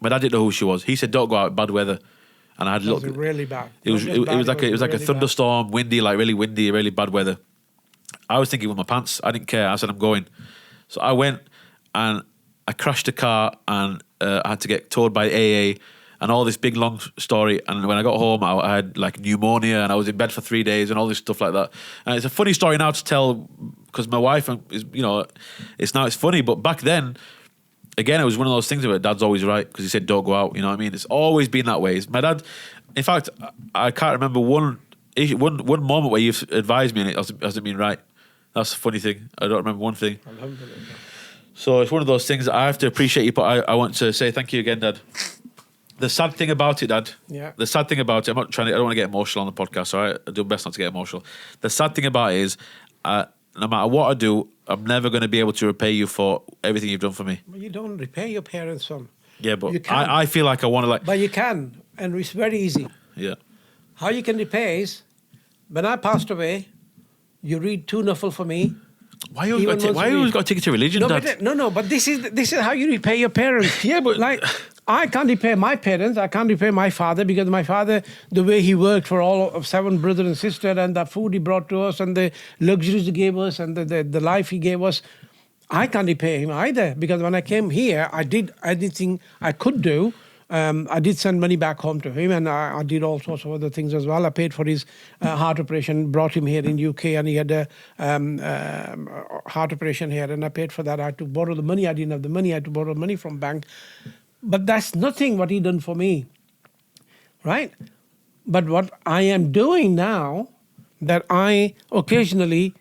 Speaker 1: My dad didn't know who she was. He said, "Don't go out in bad weather," and I had
Speaker 2: It was really bad.
Speaker 1: It was like a thunderstorm, windy, like really windy, really bad weather. I was thinking with my pants. I didn't care. I said, "I'm going." So I went and I crashed a car and I had to get towed by AA and all this big long story. And when I got home, I had like pneumonia and I was in bed for 3 days and all this stuff like that. And it's a funny story now to tell because my wife is, it's funny. But back then, again, it was one of those things where Dad's always right because he said, "Don't go out." You know what I mean? It's always been that way. My dad, in fact, I can't remember one moment where you've advised me and it hasn't been right. That's a funny thing. I don't remember one thing. So it's one of those things that I have to appreciate you, but I want to say thank you again, Dad. The sad thing about it, Dad.
Speaker 2: Yeah.
Speaker 1: The sad thing about it, I don't want to get emotional on the podcast, all right? I do my best not to get emotional. The sad thing about it is, no matter what I do, I'm never going to be able to repay you for everything you've done for me.
Speaker 2: Well, you don't repay your parents, son.
Speaker 1: Yeah, but
Speaker 2: You can.
Speaker 1: I feel like I want to like...
Speaker 2: But you can, and it's very easy.
Speaker 1: Yeah.
Speaker 2: How you can repay is, when I passed away, you read 2 Nafal for me.
Speaker 1: Why you always got to take it to religion,
Speaker 2: No,
Speaker 1: Dad?
Speaker 2: but this is how you repay your parents.
Speaker 1: Yeah, but...
Speaker 2: Like, I can't repay my parents. I can't repay my father because my father, the way he worked for all of 7 brothers and sisters and the food he brought to us and the luxuries he gave us and the life he gave us, I can't repay him either because when I came here, I did everything I could do. I did send money back home to him and I did all sorts of other things as well. I paid for his heart operation, brought him here in UK and he had a heart operation here and I paid for that. I had to borrow the money. I didn't have the money. I had to borrow money from bank. But that's nothing what he done for me, right? But what I am doing now, that I occasionally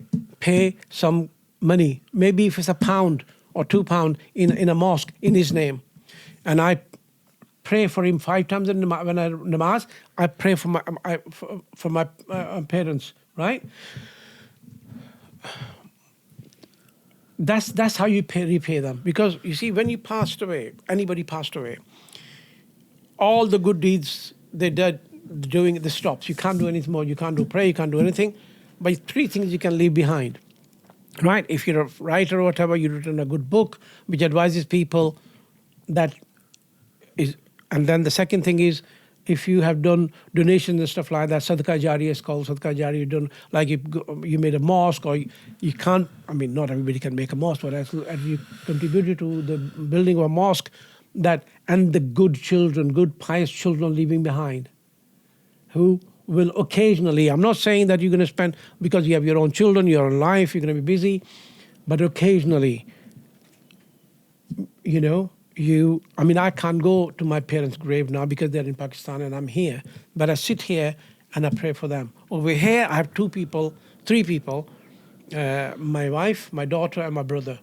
Speaker 2: pay some money, maybe if it's £1 or £2 in a mosque in his name, and I pray for him 5 times in when I namaz. I pray for my parents, right? That's how you repay them. Because you see, when you passed away, anybody passed away, all the good deeds they did doing the stops. You can't do anything more. You can't do prayer. You can't do anything. But 3 things you can leave behind, right? If you're a writer or whatever, you've written a good book which advises people. That is, and then the second thing is, if you have done donations and stuff like that, Sadaqah Jariyah is called Sadaqah Jariyah. You've done, like if you made a mosque or you can't, I mean, not everybody can make a mosque, but as you contributed to the building of a mosque, and the good children, good pious children leaving behind, who will occasionally, I'm not saying that you're going to spend, because you have your own children, your own life, you're going to be busy, but occasionally, I can't go to my parents' grave now because they're in Pakistan and I'm here. But I sit here and I pray for them. Over here, I have 3 people, my wife, my daughter, and my brother.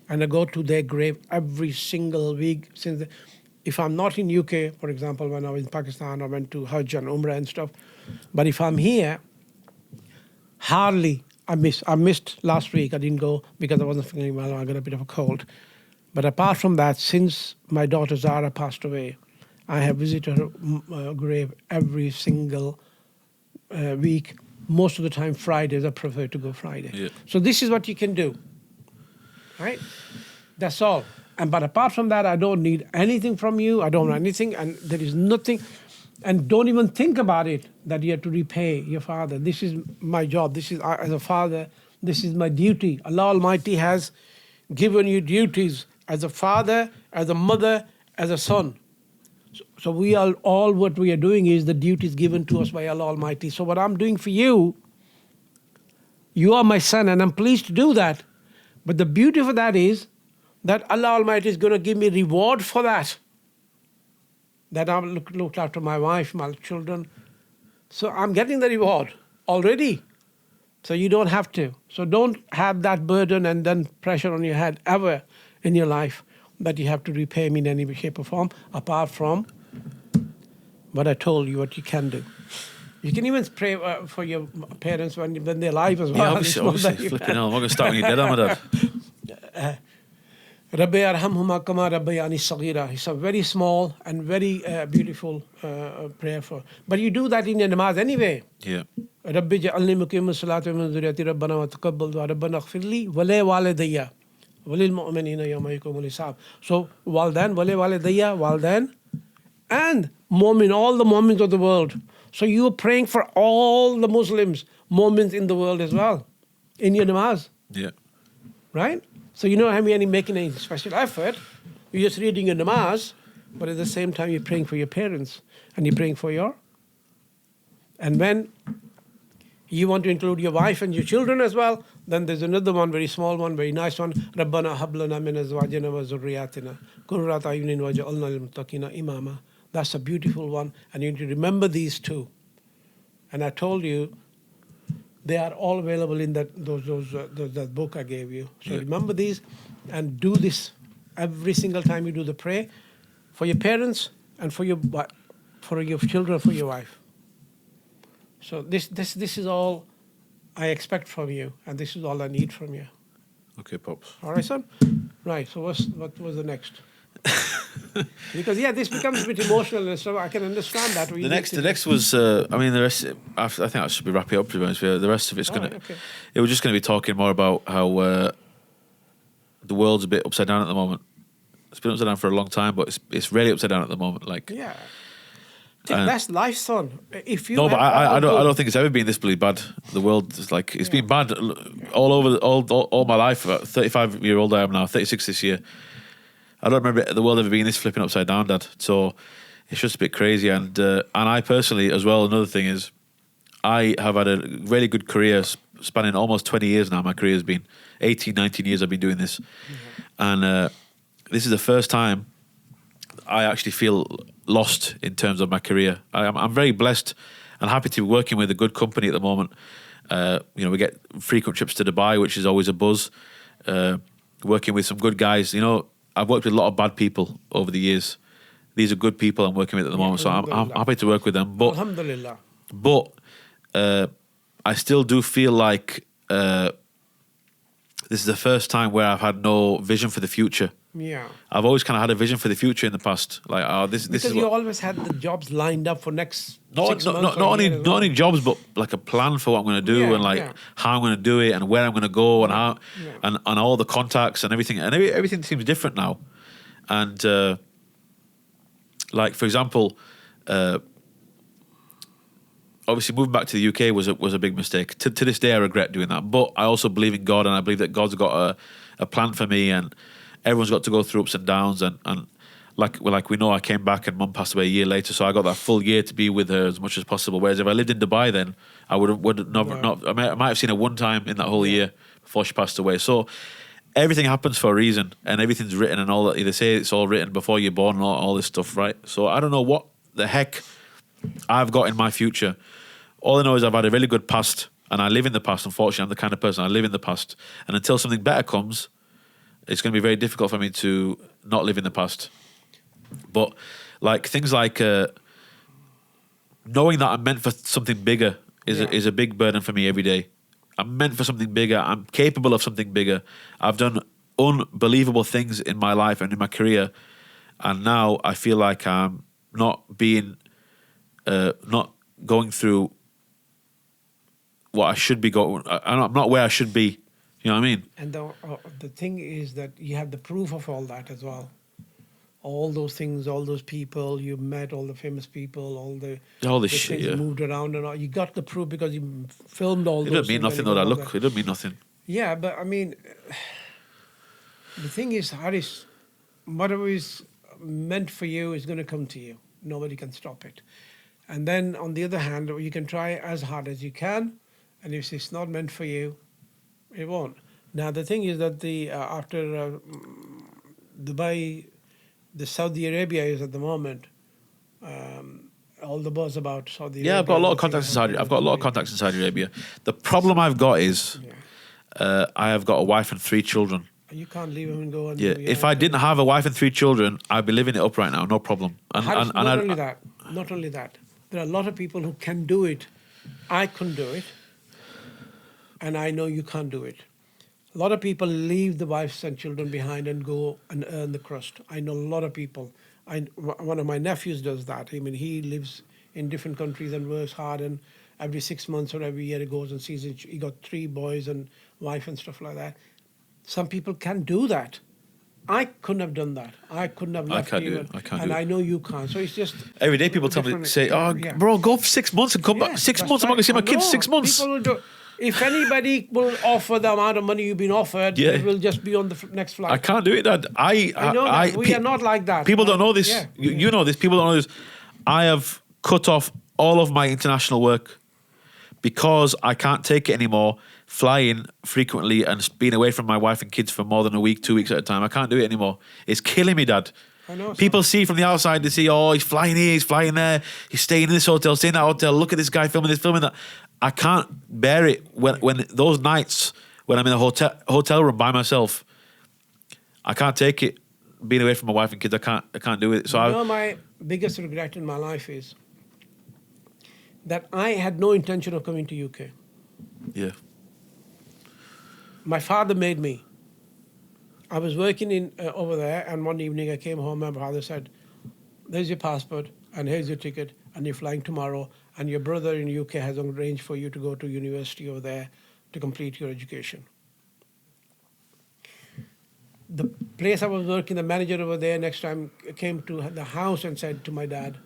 Speaker 2: And I go to their grave every single week. If I'm not in UK, for example, when I was in Pakistan, I went to Hajj and Umrah and stuff. But if I'm here, hardly I missed last week. I didn't go because I wasn't feeling well. I got a bit of a cold. But apart from that, since my daughter Zara passed away, I have visited her grave every single week. Most of the time, Fridays. I prefer to go Friday. Yeah. So this is what you can do, right? That's all. But apart from that, I don't need anything from you. I don't want anything, and there is nothing. And don't even think about it that you have to repay your father. This is my job. This is, as a father, this is my duty. Allah Almighty has given you duties as a father, as a mother, as a son. So we are all what we are doing is the duties given to us by Allah Almighty. So what I'm doing for you, you are my son and I'm pleased to do that. But the beauty of that is that Allah Almighty is going to give me reward for that. That I've looked after my wife, my children. So I'm getting the reward already. So you don't have to. So don't have that burden and then pressure on your head ever in your life that you have to repay me in any shape or form, apart from what I told you, what you can do. You can even pray for your parents when they're alive as well.
Speaker 1: Yeah, obviously flipping hell. I'm not going to start when you're dead, am I, Dad?
Speaker 2: Rabbi arhamhuma kama rabbayani saghira. It's a very small and very beautiful prayer for. But you do that in your namaz anyway.
Speaker 1: Yeah.
Speaker 2: Rabbi ja'alni muqim as-salati wa min dhurriyyati rabbana wa taqabbal du'a rabbana ighfir li wa li walidayya wa lil mu'minina yawma yaqumul hisab. So walidain, wa li walidayya, walidain, and mu'min, all the mu'mins of the world. So you're praying for all the Muslims, mu'mins in the world as well, in your namaz.
Speaker 1: Yeah.
Speaker 2: Right? So you don't have any making any special effort. You're just reading your namaz, but at the same time you're praying for your parents and you're praying for your. And when you want to include your wife and your children as well, then there's another one, very small one, very nice one. Rabbana hablana min azwajina wa zurriyatina qurrata a'yunin waj'alna lil muttaqina imama. That's a beautiful one, and you need to remember these two. And I told you, they are all available in that book I gave you. So remember these and do this every single time you do the prayer for your parents and for your children, for your wife. So this is all I expect from you, and this is all I need from you.
Speaker 1: Okay, Pops.
Speaker 2: All right, son? Right, so what was the next? Because this becomes a bit emotional, and so I can understand that.
Speaker 1: The next was, the rest. I think I should be wrapping up. To be honest with you, the rest of it's it was just going to be talking more about how the world's a bit upside down at the moment. It's been upside down for a long time, but it's really upside down at the moment. Like,
Speaker 2: that's life, son. If you
Speaker 1: but I don't think it's ever been this bloody bad. The world is like it's been bad all over all my life. About 35-year-old I am now, 36 this year. I don't remember the world ever being this flipping upside down, Dad. So it's just a bit crazy. And I personally, as well, another thing is, I have had a really good career spanning almost 20 years now. My career has been 18, 19 years I've been doing this. Mm-hmm. And this is the first time I actually feel lost in terms of my career. I'm very blessed and happy to be working with a good company at the moment. We get frequent trips to Dubai, which is always a buzz. Working with some good guys, I've worked with a lot of bad people over the years. These are good people I'm working with at the moment, so I'm happy to work with them. But,
Speaker 2: Alhamdulillah.
Speaker 1: But I still do feel like this is the first time where I've had no vision for the future.
Speaker 2: Yeah.
Speaker 1: I've always kind of had a vision for the future in the past. Like, this
Speaker 2: because
Speaker 1: is
Speaker 2: you always had the jobs lined up for next 6 months.
Speaker 1: Not only jobs, but like a plan for what I'm going to do and how I'm going to do it and where I'm going to go and how and all the contacts and everything. And everything seems different now. And like, for example, obviously moving back to the UK was a big mistake. To this day, I regret doing that. But I also believe in God, and I believe that God's got a plan for me, and everyone's got to go through ups and downs. And like we know, I came back and Mum passed away a year later, so I got that full year to be with her as much as possible. Whereas if I lived in Dubai, then I would not. I might have seen her one time in that whole year before she passed away. So everything happens for a reason, and everything's written and all that. They say it's all written before you're born and all this stuff, right? So I don't know what the heck I've got in my future. All I know is I've had a really good past, and I live in the past. Unfortunately, I'm the kind of person I live in the past, and until something better comes, it's going to be very difficult for me to not live in the past. But like things like knowing that I'm meant for something bigger is a big burden for me every day. I'm meant for something bigger. I'm capable of something bigger. I've done unbelievable things in my life and in my career, and now I feel like I'm not going through what I should be going. I'm not where I should be. You know what I mean? And
Speaker 2: the thing is that you have the proof of all that as well. All those things, all those people you met, all the famous people, all the
Speaker 1: shit,
Speaker 2: things moved around and all. You got the proof because you filmed all those.
Speaker 1: It doesn't mean nothing though. That look, it doesn't mean nothing.
Speaker 2: Yeah, but I mean, the thing is, Harris, whatever is meant for you is going to come to you. Nobody can stop it. And then on the other hand, you can try as hard as you can, and if it's not meant for you, it won't. Now the thing is that after Dubai, the Saudi Arabia is at the moment all the buzz about Saudi Arabia.
Speaker 1: Yeah, I've got a lot of contacts in Saudi. I've got a lot of contacts in Saudi Arabia. The problem I've got is I have got a wife and 3 children.
Speaker 2: You can't leave them and go. And
Speaker 1: if I didn't have a wife and 3 children, I'd be living it up right now, no problem.
Speaker 2: Not only that, there are a lot of people who can do it. I couldn't do it, and I know you can't do it. A lot of people leave the wives and children behind and go and earn the crust. I know a lot of people. One of my nephews does that. I mean, he lives in different countries and works hard, and every 6 months or every year he goes and sees it. He got 3 boys and wife and stuff like that. Some people can do that. I couldn't have done that. I couldn't have left even.
Speaker 1: I can't
Speaker 2: and
Speaker 1: do it.
Speaker 2: I know you can't. So it's just
Speaker 1: Every day people tell me, say, "Oh, bro, go for 6 months and come back. 6 months, I'm not going to see my kids 6 months."
Speaker 2: People will do. If anybody will offer the amount of money you've been offered, it will just be on the next flight.
Speaker 1: I can't do it, Dad.
Speaker 2: I know that. We are not like that.
Speaker 1: People don't know this.
Speaker 2: Yeah.
Speaker 1: You know this. People don't know this. I have cut off all of my international work because I can't take it anymore. Flying frequently and being away from my wife and kids for more than a week, 2 weeks at a time. I can't do it anymore. It's killing me, Dad.
Speaker 2: I know.
Speaker 1: People see from the outside, they see, oh, he's flying here, he's flying there, he's staying in this hotel, staying in that hotel. Look at this guy filming this, filming that. I can't bear it when those nights when I'm in a hotel room by myself. I can't take it. Being away from my wife and kids, I can't do it. So
Speaker 2: my biggest regret in my life is that I had no intention of coming to UK.
Speaker 1: Yeah.
Speaker 2: My father made me. I was working in over there, and one evening I came home. My father said, "There's your passport, and here's your ticket, and you're flying tomorrow. And your brother in UK has arranged for you to go to university over there to complete your education." The place I was working, the manager over there next time came to the house and said to my dad,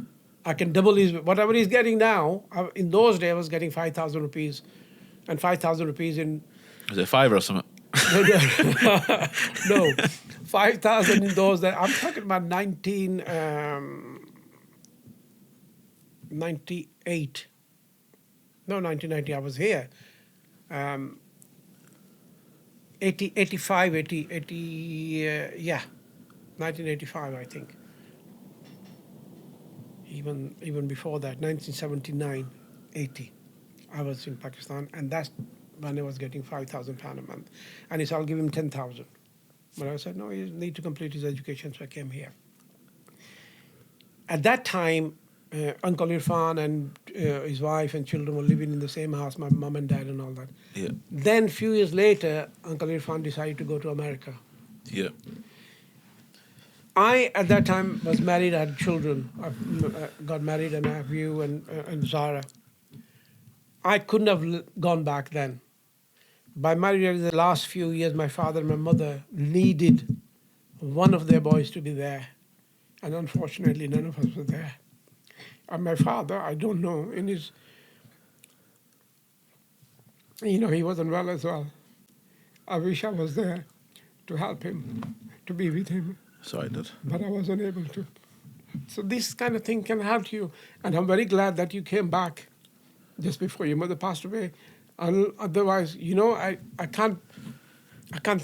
Speaker 2: "I can double his whatever he's getting now." In those days, I was getting 5,000 rupees, and 5,000 rupees in.
Speaker 1: Is it $5 or something?
Speaker 2: No, 5,000 in those days. I'm talking about 1998. No, 1990. I was here. 85, 80, 1985, I think. Even before that, 1979, 80. I was in Pakistan, and that's when I was getting £5,000 a month. And he said, "I'll give him 10,000. But I said, "No, he needs to complete his education," so I came here. At that time, Uncle Irfan and his wife and children were living in the same house, my mom and dad and all that.
Speaker 1: Yeah.
Speaker 2: Then a few years later, Uncle Irfan decided to go to America.
Speaker 1: Yeah.
Speaker 2: I, at that time, was married, I had children. I got married, and I have you and Zara. I couldn't have gone back then. By marriage, the last few years, my father and my mother needed one of their boys to be there. And unfortunately, none of us were there. And my father, I don't know, in his, he wasn't well as well. I wish I was there to help him, to be with him.
Speaker 1: Sorry, Dad.
Speaker 2: But I wasn't able to. So this kind of thing can help you. And I'm very glad that you came back just before your mother passed away. And otherwise, I can't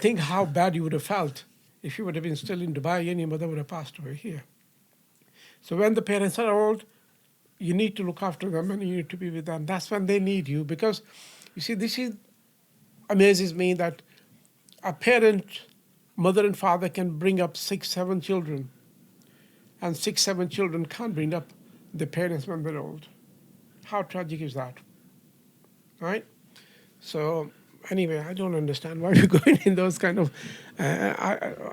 Speaker 2: think how bad you would have felt if you would have been still in Dubai and your mother would have passed away here. So when the parents are old, you need to look after them and you need to be with them. That's when they need you. Because, you see, this amazes me that a parent, mother and father, can bring up 6, 7 children. And 6, 7 children can't bring up the parents when they're old. How tragic is that? Right? So anyway, I don't understand why we're going in those kind of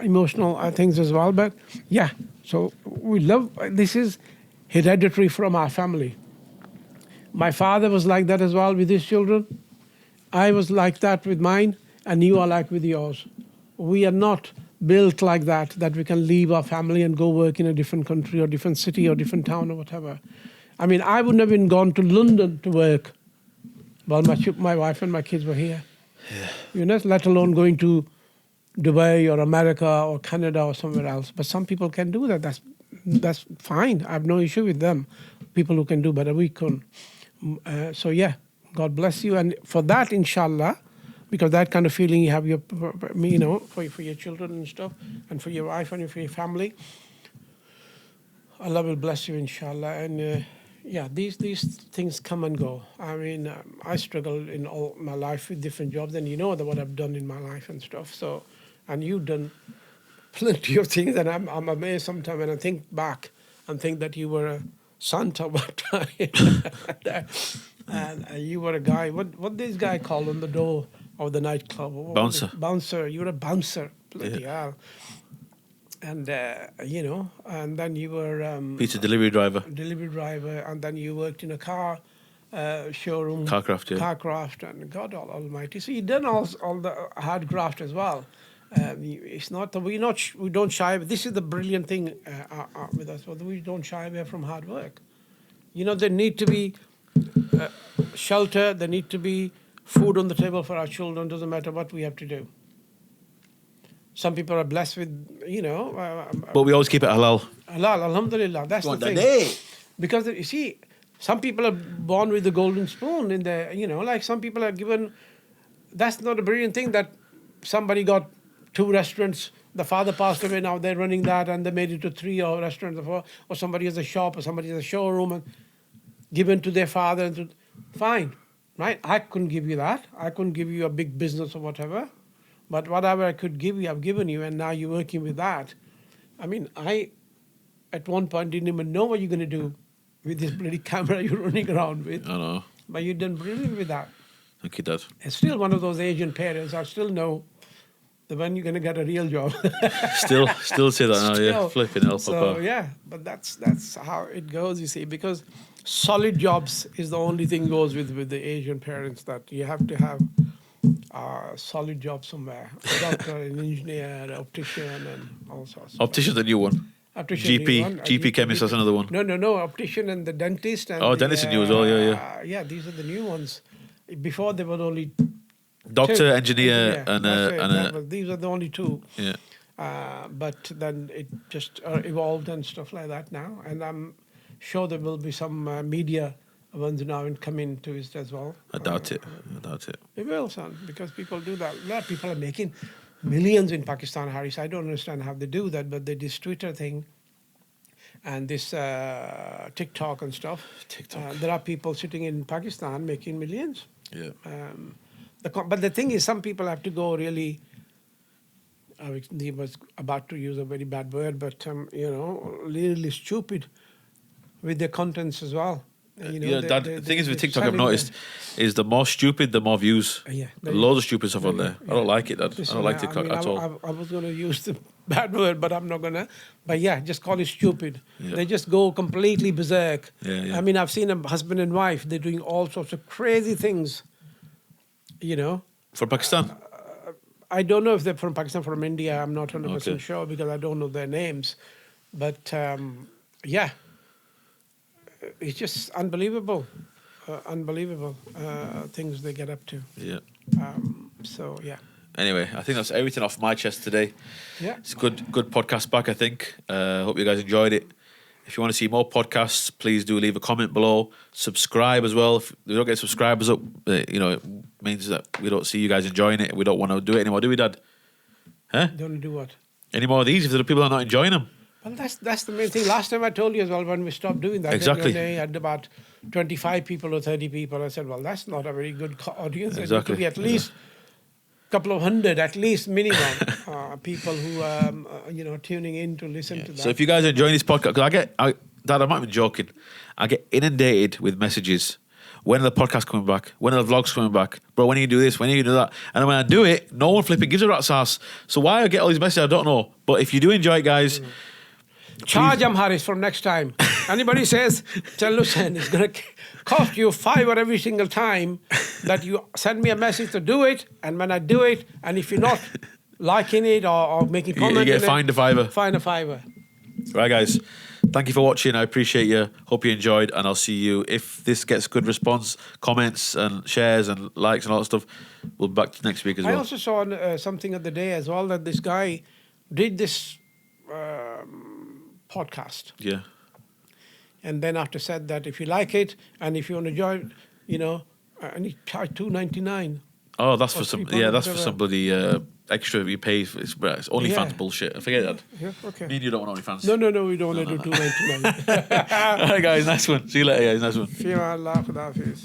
Speaker 2: emotional things as well. But yeah, so we love, this is hereditary from our family. My father was like that as well with his children. I was like that with mine, and you are like with yours. We are not built like that we can leave our family and go work in a different country or different city or different town or whatever. I mean, I wouldn't have even gone to London to work while my wife and my kids were here. Yeah. Let alone going to Dubai or America or Canada or somewhere else. But some people can do that. That's fine. I have no issue with them. People who can do better, we couldn't. So yeah, God bless you. And for that, inshallah, because that kind of feeling you have for your children and stuff, and for your wife and for your family, Allah will bless you, inshallah. And these things come and go. I mean, I struggled in all my life with different jobs, and what I've done in my life and stuff. So, and you've done plenty of things, and I'm amazed sometimes when I think back and think that you were a Santa one time, and you were a guy. What this guy called on the door? of the nightclub.
Speaker 1: Bouncer.
Speaker 2: Bouncer. You were a bouncer. Bloody hell. And, and then you were...
Speaker 1: pizza delivery driver.
Speaker 2: And then you worked in a car showroom.
Speaker 1: Carcraft, yeah.
Speaker 2: Carcraft, and God almighty. So you've done all the hard graft as well. It's not that we don't shy. This is the brilliant thing with us. We don't shy away from hard work. There need to be shelter. There need to be food on the table for our children. Doesn't matter what we have to do. Some people are blessed with,
Speaker 1: but we always keep it halal.
Speaker 2: Halal, alhamdulillah. That's the thing. Because you see, some people are born with the golden spoon in the, like some people are given. That's not a brilliant thing that somebody got 2 restaurants. The father passed away. Now they're running that, and they made it to 3 or restaurants, or somebody has a shop, or somebody has a showroom, and given to their father. Fine, right? I couldn't give you that. I couldn't give you a big business or whatever. But whatever I could give you, I've given you, and now you're working with that. I mean, I, at one point, didn't even know what you're going to do with this bloody camera you're running around with.
Speaker 1: I know.
Speaker 2: But you've done brilliant with that.
Speaker 1: Thank you, Dad.
Speaker 2: It's still one of those Asian parents. I still know that when you're going to get a real job.
Speaker 1: still say that now, yeah. Flipping hell,
Speaker 2: so,
Speaker 1: Papa.
Speaker 2: yeah, but that's how it goes, you see, because solid jobs is the only thing goes with the Asian parents, that you have to have a solid job somewhere. A doctor, an engineer, an optician, and all sorts.
Speaker 1: Optician's the new one.
Speaker 2: Optician,
Speaker 1: GP chemist, that's another one.
Speaker 2: No, optician and the dentist. And
Speaker 1: dentist new as well, yeah.
Speaker 2: Yeah, these are the new ones. Before there were only
Speaker 1: doctor,
Speaker 2: 2.
Speaker 1: engineer, and
Speaker 2: these are the only 2.
Speaker 1: Yeah.
Speaker 2: But then it just evolved and stuff like that now. And I'm sure there will be some media ones now come into it as well.
Speaker 1: I doubt it.
Speaker 2: It will, son, because people do that. A lot of people are making millions in Pakistan, Harris. I don't understand how they do that, but this Twitter thing and this TikTok and stuff. There are people sitting in Pakistan making millions.
Speaker 1: Yeah.
Speaker 2: But the thing is, some people have to go really. He was about to use a very bad word, but really stupid with their contents as well.
Speaker 1: The thing is with TikTok, I've noticed, is the more stupid, the more views. Loads of stupid stuff on there. I don't like it, Dad. I don't like TikTok at all.
Speaker 2: I was going to use the bad word, but I'm not going to. But yeah, just call it stupid. Yeah. They just go completely berserk.
Speaker 1: Yeah.
Speaker 2: I mean, I've seen a husband and wife. They're doing all sorts of crazy things,
Speaker 1: For Pakistan?
Speaker 2: I don't know if they're from Pakistan, from India. I'm not 100% sure because I don't know their names. But yeah. It's just unbelievable things they get up to.
Speaker 1: Yeah.
Speaker 2: So, yeah.
Speaker 1: Anyway, I think that's everything off my chest today.
Speaker 2: Yeah.
Speaker 1: It's a good podcast back, I think. Hope you guys enjoyed it. If you want to see more podcasts, please do leave a comment below. Subscribe as well. If we don't get subscribers up, it means that we don't see you guys enjoying it. We don't want to do it anymore, do we, Dad? Huh?
Speaker 2: Don't do what?
Speaker 1: Any more of these if there are people that are not enjoying them?
Speaker 2: Well, that's the main thing. Last time I told you as well, when we stopped doing that,
Speaker 1: exactly.
Speaker 2: They had about 25 people or 30 people. I said, well, that's not a very good audience.
Speaker 1: Exactly.
Speaker 2: It need to be at least a couple of hundred, at least minimum, people who are tuning in to listen to that.
Speaker 1: So if you guys are enjoying this podcast, because Dad, I'm not even joking, I get inundated with messages. When are the podcasts coming back? When are the vlogs coming back? Bro, when are you do this? When are you do that? And when I do it, no one flipping gives a rat's ass. So why I get all these messages, I don't know. But if you do enjoy it, guys...
Speaker 2: Charge them, Harris, from next time. Anybody says, tell Hussein, it's going to cost you $5 every single time that you send me a message to do it, and when I do it, and if you're not liking it or making comments,
Speaker 1: you get fined a $5.
Speaker 2: Fine a $5.
Speaker 1: Right, guys. Thank you for watching. I appreciate you. Hope you enjoyed, and I'll see you. If this gets good response, comments and shares and likes and all that stuff, we'll be back next week as well.
Speaker 2: I also saw something the other day as well, that this guy did this podcast.
Speaker 1: Yeah.
Speaker 2: And then after said that if you like it and if you want to join, and he charged $2.99.
Speaker 1: Oh, that's for some. Yeah, that's for somebody extra you pay. It's OnlyFans bullshit. I forget that.
Speaker 2: Yeah, okay.
Speaker 1: Me and you don't want OnlyFans.
Speaker 2: No, we don't want to do $2.99.
Speaker 1: All right, guys. Nice one. See you later, guys. Nice one.
Speaker 2: Fi Allah, Khuda Hafiz.